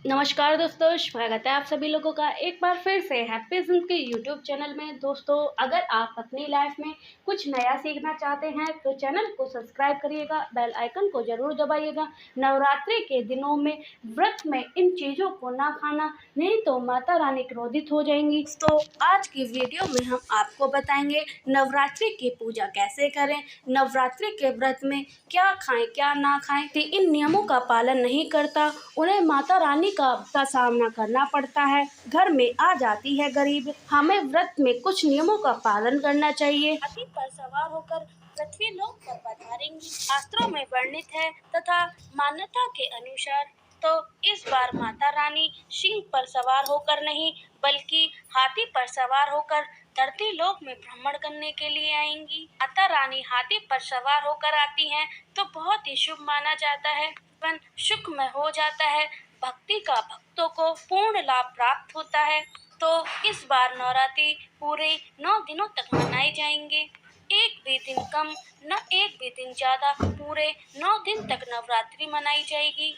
नमस्कार दोस्तों, स्वागत है आप सभी लोगों का एक बार फिर से हैप्पी ज़िंदगी के यूट्यूब चैनल में। दोस्तों, अगर आप अपनी लाइफ में कुछ नया सीखना चाहते हैं तो चैनल को सब्सक्राइब करिएगा, बेल आइकन को ज़रूर दबाइएगा। नवरात्रि के दिनों में व्रत में इन चीज़ों को ना खाना, नहीं तो माता रानी क्रोधित हो जाएंगी। तो आज की वीडियो में हम आपको बताएंगे नवरात्रि की पूजा कैसे करें, नवरात्रि के व्रत में क्या खाएं क्या ना खाएं। तो इन नियमों का पालन नहीं करता उन्हें माता रानी का सामना करना पड़ता है, घर में आ जाती है गरीब। हमें व्रत में कुछ नियमों का पालन करना चाहिए। हाथी पर सवार होकर पृथ्वी लोक पर पधारेंगी, शास्त्रों में वर्णित है तथा मान्यता के अनुसार। तो इस बार माता रानी सिंह पर सवार होकर नहीं बल्कि हाथी पर सवार होकर धरती लोक में भ्रमण करने के लिए आएंगी। माता रानी हाथी पर सवार होकर आती हैं तो बहुत ही शुभ माना जाता है, जीवन सुखमय हो जाता है, भक्ति का भक्तों को पूर्ण लाभ प्राप्त होता है। तो इस बार नवरात्रि पूरे 9 दिनों तक मनाए जाएंगे, एक भी दिन कम न एक भी दिन ज्यादा, पूरे 9 दिन तक नवरात्रि मनाई जाएगी।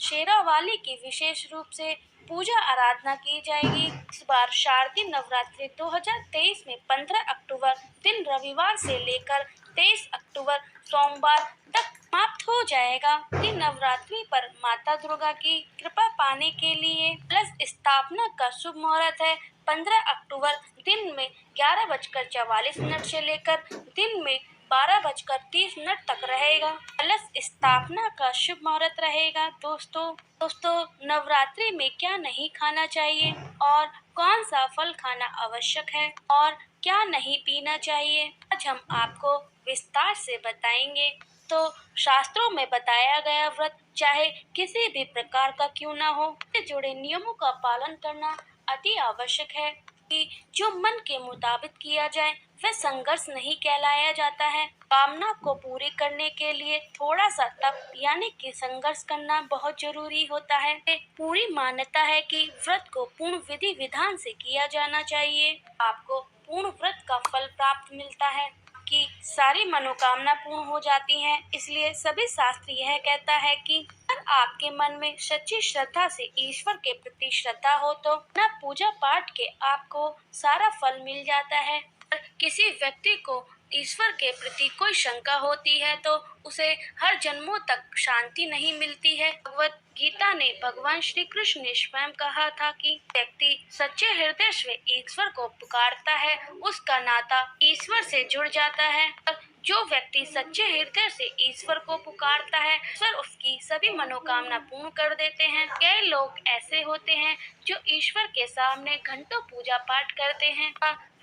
शेरावाली की विशेष रूप से पूजा आराधना की जाएगी। इस बार शारदीय नवरात्रि 2023 में 15 अक्टूबर दिन रविवार से लेकर 23 अक्टूबर सोमवार तक समाप्त हो जाएगा। इस नवरात्रि पर माता दुर्गा की कृपा पाने के लिए कलश स्थापना का शुभ मुहूर्त है 15 अक्टूबर दिन में 11:44 से लेकर दिन में 12:30 तक रहेगा। कलश स्थापना का शुभ मुहूर्त रहेगा। दोस्तों नवरात्रि में क्या नहीं खाना चाहिए और कौन सा फल खाना आवश्यक है और क्या नहीं पीना चाहिए, आज हम आपको विस्तार से बताएंगे। तो शास्त्रों में बताया गया व्रत चाहे किसी भी प्रकार का क्यों ना हो, इससे जुड़े नियमों का पालन करना अति आवश्यक है कि जो मन के मुताबिक किया जाए वह संघर्ष नहीं कहलाया जाता है। कामना को पूरी करने के लिए थोड़ा सा तप यानी कि संघर्ष करना बहुत जरूरी होता है। पूरी मान्यता है कि व्रत को पूर्ण विधि विधान से किया जाना चाहिए, आपको पूर्ण व्रत का फल प्राप्त मिलता है कि सारी मनोकामना पूर्ण हो जाती हैं। इसलिए सभी शास्त्र यह कहता है कि अगर आपके मन में सच्ची श्रद्धा से ईश्वर के प्रति श्रद्धा हो तो न पूजा पाठ के आपको सारा फल मिल जाता है। अगर किसी व्यक्ति को ईश्वर के प्रति कोई शंका होती है तो उसे हर जन्मों तक शांति नहीं मिलती है। भगवत गीता ने भगवान श्री कृष्ण ने स्वयं कहा था कि व्यक्ति सच्चे हृदय से ईश्वर को पुकारता है, उसका नाता ईश्वर से जुड़ जाता है। और जो व्यक्ति सच्चे हृदय से ईश्वर को पुकारता है, ईश्वर उसकी सभी मनोकामना पूर्ण कर देते हैं। कई लोग ऐसे होते हैं जो ईश्वर के सामने घंटों पूजा पाठ करते हैं,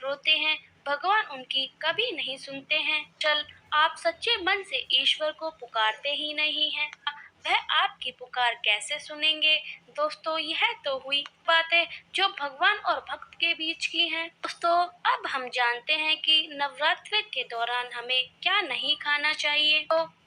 रोते हैं, भगवान उनकी कभी नहीं सुनते हैं। आप सच्चे मन से ईश्वर को पुकारते ही नहीं हैं, वह आपकी पुकार कैसे सुनेंगे। दोस्तों यह तो हुई बातें जो भगवान और भक्त के बीच की हैं। दोस्तों अब हम जानते हैं कि नवरात्रि के दौरान हमें क्या नहीं खाना चाहिए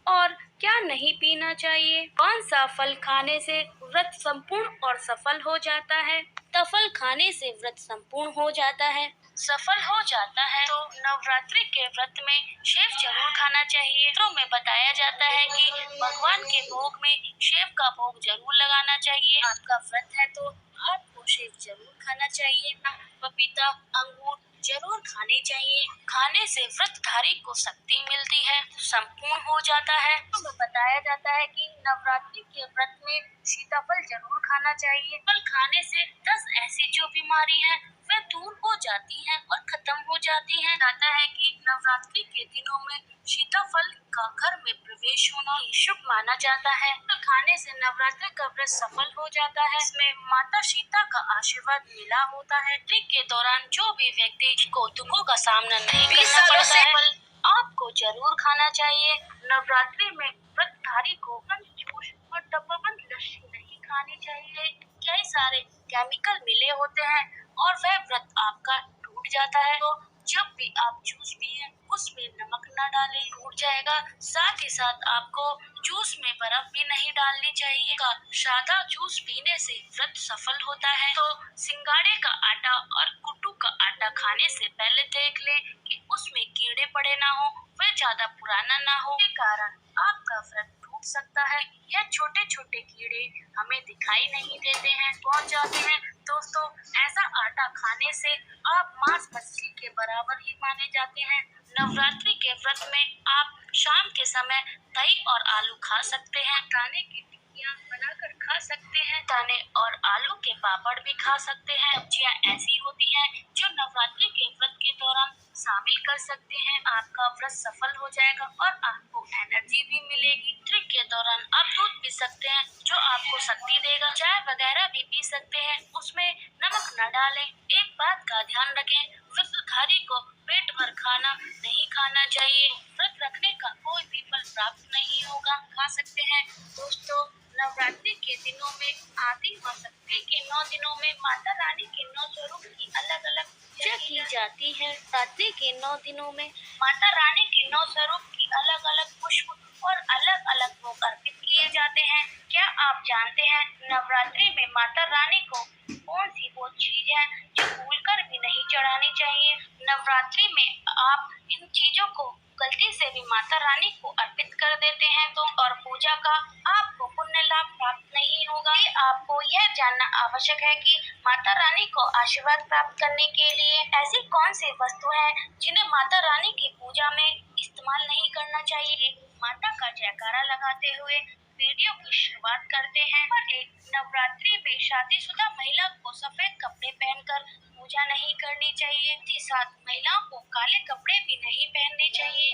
और क्या नहीं पीना चाहिए, कौन सा फल खाने से व्रत संपूर्ण और सफल हो जाता है। तो फल खाने से व्रत संपूर्ण हो जाता है, सफल हो जाता है। तो नवरात्रि के व्रत में सेव जरूर खाना चाहिए। तो में बताया जाता है कि भगवान के भोग में सेव का भोग जरूर लगाना चाहिए। आपका व्रत है तो आपको सेव जरूर खाना चाहिए। पपीता अंगूर जरूर खाने चाहिए, खाने से व्रतधारी को शक्ति मिलती है, संपूर्ण हो जाता है। तो बताया जाता है कि नवरात्रि के व्रत में सीताफल जरूर खाना चाहिए। फल खाने से 10 ऐसी जो बीमारी है वह दूर हो जाती है और खत्म हो जाती है। कहता है कि नवरात्रि के दिनों में सीताफल का घर में प्रवेश होना शुभ माना जाता है। फल खाने से नवरात्रि का व्रत सफल हो जाता है, इसमें माता सीता का आशीर्वाद मिला होता है। के दौरान जो भी व्यक्ति को दुखों का सामना नहीं करना पड़ता है, फल आपको जरूर खाना चाहिए। नवरात्रि में व्रतधारी को जूस और डब्बाबंद लस्सी नहीं खानी चाहिए, कई सारे केमिकल मिले होते हैं और वह व्रत आपका टूट जाता है। तो जब भी आप जूस पिए उसमें नमक न डालें, टूट जाएगा। साथ ही साथ आपको जूस में बर्फ भी नहीं डालनी चाहिए। सादा जूस पीने से व्रत सफल होता है। तो सिंगाड़े का आटा और कुट्टू का आटा खाने से पहले देख ले कि उसमें कीड़े पड़े ना हो, वह ज्यादा पुराना ना हो, के कारण आपका व्रत टूट पहुंच सकता है। यह छोटे छोटे कीड़े हमें दिखाई नहीं देते हैं, पहुंच जाते हैं। दोस्तों, ऐसा आटा खाने से आप मांस मछली के बराबर ही माने जाते हैं। नवरात्रि के व्रत में आप शाम के समय दही और आलू खा सकते हैं। दाने की टिक्कियाँ बनाकर खा सकते हैं। दाने और आलू के पापड़ भी खा सकते हैं। सब्जियाँ ऐसी होती हैं जो नवरात्रि के व्रत के दौरान शामिल कर सकते हैं। आपका व्रत सफल हो जाएगा और आपको एनर्जी भी मिलेगी। ट्रिक के दौरान आप दूध पी सकते हैं जो आपको शक्ति देगा। चाय वगैरह भी पी सकते हैं, उसमें नमक न डालें। एक बात का ध्यान रखें, व्रतधारी को पेट भर खाना नहीं खाना चाहिए। व्रत रखने का कोई भी फल प्राप्त नहीं होगा। खा सकते हैं। दोस्तों, नवरात्रि के दिनों में आदि व शक्ति के 9 दिनों में माता रानी के 9 स्वरूप की अलग अलग पूजा की जाती है। रात्रि के 9 दिनों में माता रानी के 9 स्वरूप की अलग अलग पुष्प और अलग अलग भोग अर्पित किए जाते हैं। क्या आप जानते हैं नवरात्रि में माता रानी को कौन सी वो चीज है जो भूलकर भी नहीं चढ़ानी चाहिए? नवरात्रि में आप इन चीजों को गलती से भी माता रानी को अर्पित कर देते हैं तो और पूजा का आपको पुण्य लाभ प्राप्त नहीं होगा। आपको यह जानना आवश्यक है कि माता रानी को आशीर्वाद प्राप्त करने के लिए ऐसी कौन सी वस्तु है जिन्हें माता रानी की पूजा में इस्तेमाल नहीं करना चाहिए। माता का जयकारा लगाते हुए वीडियो की शुरुआत करते हैं। पर एक नवरात्रि में शादीशुदा महिला को सफेद कपड़े पहनकर पूजा नहीं करनी चाहिए। साथ महिलाओं को काले कपड़े भी नहीं पहनने चाहिए।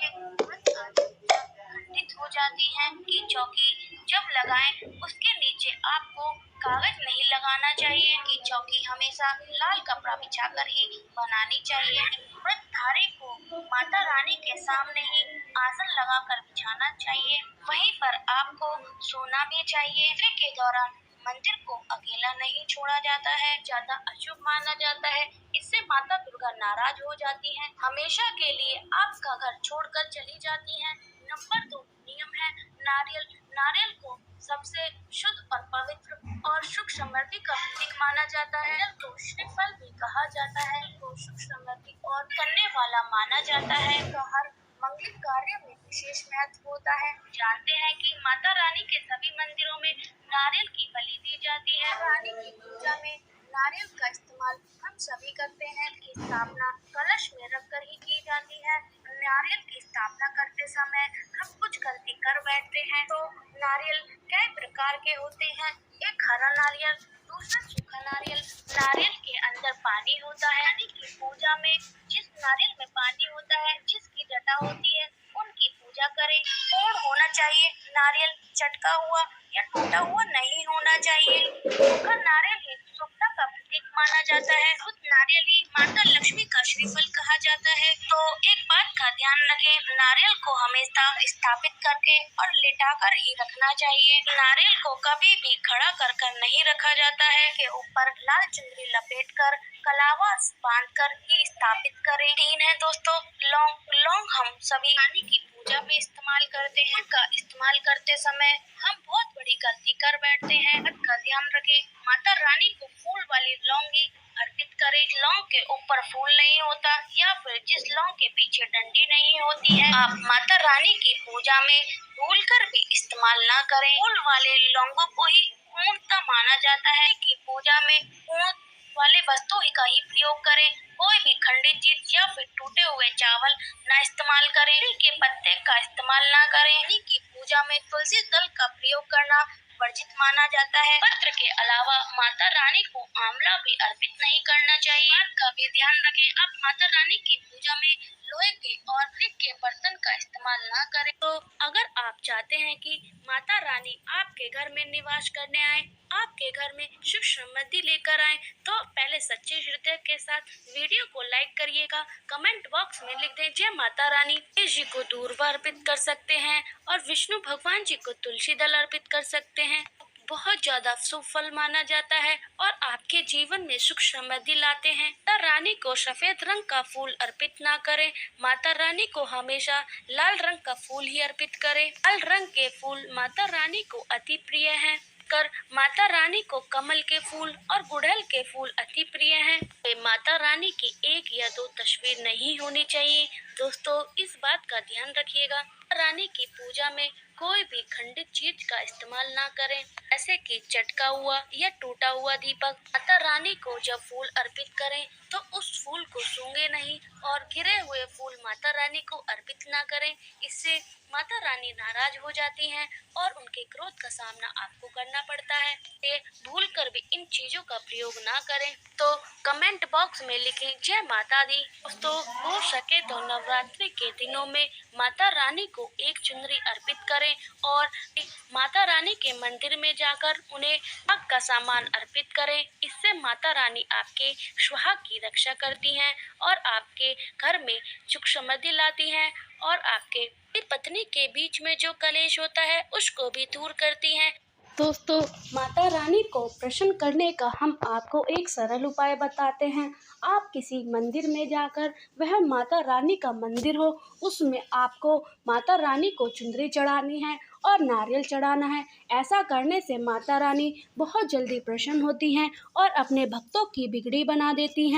खंडित हो जाती है कि चौकी जब लगाएं उसके नीचे आपको कागज नहीं लगाना चाहिए कि चौकी हमेशा लाल कपड़ा बिछाकर ही बनानी चाहिए। व्रतधारी को माता रानी के सामने ही आसन लगाकर बिछाना चाहिए। वहीं पर आपको सोना भी चाहिए। व्रत के दौरान मंदिर को अकेला नहीं छोड़ा जाता है, ज्यादा अशुभ माना जाता है। इससे माता दुर्गा नाराज हो जाती हैं, हमेशा के लिए आपका घर छोड़कर चली जाती हैं। नंबर 2 नियम है नारियल। नारियल को सबसे शुद्ध और पवित्र और सुख समृद्धि का प्रतीक माना जाता है। नारियल को श्रीफल भी कहा जाता है। को सुख समृद्धि और करने वाला माना जाता है। तो हर मंगल कार्य में विशेष महत्व होता है। जानते हैं कि माता रानी के सभी मंदिरों में नारियल की बलि दी जाती है। रानी की पूजा में नारियल का इस्तेमाल हम सभी करते हैं कि स्थापना कलश में रखकर ही की जाती है। नारियल की स्थापना करते समय हम कुछ गलती कर बैठते हैं तो नारियल कई प्रकार के होते हैं। एक हरा नारियल, दूसरा सूखा नारियल। नारियल के अंदर पानी होता है। रानी की पूजा में जिस नारियल में पानी होता है, जिसकी जटा होती है, उनकी पूजा करें। पूर्ण होना चाहिए। नारियल चटका हुआ या टूटा हुआ नहीं होना चाहिए। सूखा नारियल ही शुभता का प्रतीक माना जाता है। खुद नारियल ही माता लक्ष्मी का श्रीफल कहा जाता है। तो एक बात का ध्यान रखें, नारियल को हमेशा स्थापित करके और लिटाकर ही रखना चाहिए। नारियल को कभी भी खड़ा कर नहीं रखा जाता है। के ऊपर लाल चुनरी लपेट कर कलावा बांध कर ही स्थापित करें। 3 है दोस्तों लौंग। लौंग हम सभी रानी की पूजा में इस्तेमाल करते हैं। का इस्तेमाल करते समय हम बहुत बड़ी गलती कर बैठते हैं। का ध्यान रखें, माता रानी को फूल वाली लौंग ही अर्पित करें। लौंग के ऊपर फूल नहीं होता या फिर जिस लौंग के पीछे डंडी नहीं होती है, आप माता रानी की पूजा में भूलकर भी इस्तेमाल न करें। फूल वाले लौंगों को ही पूर्णतः माना जाता है कि पूजा में पूर्ण वाले वस्तु का ही प्रयोग करें। कोई भी खंडित चीज या फिर टूटे हुए चावल न इस्तेमाल करें। तिल के पत्ते का इस्तेमाल न करें। रानी की पूजा में तुलसी दल का प्रयोग करना वर्जित माना जाता है। पत्र के अलावा माता रानी को आंवला भी अर्पित नहीं करना चाहिए। बात का भी ध्यान रखें, आप माता रानी की पूजा में लोहे के और स्टील के बर्तन का इस्तेमाल न करें। तो अगर आप चाहते हैं कि माता रानी आपके घर में निवास करने आए, आपके घर में सुख समृद्धि लेकर आए, तो पहले सच्चे हृदय के साथ वीडियो को लाइक करिएगा। कमेंट बॉक्स में लिख दें जय माता रानी। गणेश जी को दूर्वा अर्पित कर सकते हैं और विष्णु भगवान जी को तुलसी दल अर्पित कर सकते हैं। बहुत ज्यादा शुभ फल माना जाता है और आपके जीवन में सुख समृद्धि लाते हैं। माता रानी को सफेद रंग का फूल अर्पित ना करें। माता रानी को हमेशा लाल रंग का फूल ही अर्पित करें। लाल रंग के फूल माता रानी को अति प्रिय हैं। कर माता रानी को कमल के फूल और गुड़हल के फूल अति प्रिय हैं। माता रानी की 1 या 2 तस्वीर नहीं होनी चाहिए। दोस्तों इस बात का ध्यान रखिएगा। रानी की पूजा में कोई भी खंडित चीज का इस्तेमाल ना करें, जैसे कि चटका हुआ या टूटा हुआ दीपक। माता रानी को जब फूल अर्पित करें तो उस फूल को सूंघे नहीं और गिरे हुए फूल माता रानी को अर्पित ना करें। इससे माता रानी नाराज हो जाती हैं और उनके क्रोध का सामना आपको करना पड़ता है। ये भूल कर भी इन चीजों का प्रयोग ना करें। तो कमेंट बॉक्स में लिखें जय माता दी। दोस्तों, हो सके तो नवरात्रि के दिनों में माता रानी को एक चुनरी अर्पित करें और माता रानी के मंदिर में जाकर उन्हें सुहाग का सामान अर्पित करें। इससे माता रानी आपके सुहाग की रक्षा करती हैं और आपके घर में सुख समृद्धि लाती हैं और आपके पति पत्नी के बीच में जो कलेश होता है उसको भी दूर करती हैं। दोस्तों, माता रानी को प्रसन्न करने का हम आपको एक सरल उपाय बताते हैं। आप किसी मंदिर में जाकर, वह माता रानी का मंदिर हो, उसमें आपको माता रानी को चुनरी चढ़ानी है और नारियल चढ़ाना है। ऐसा करने से माता रानी बहुत जल्दी प्रसन्न होती हैं और अपने भक्तों की बिगड़ी बना देती हैं।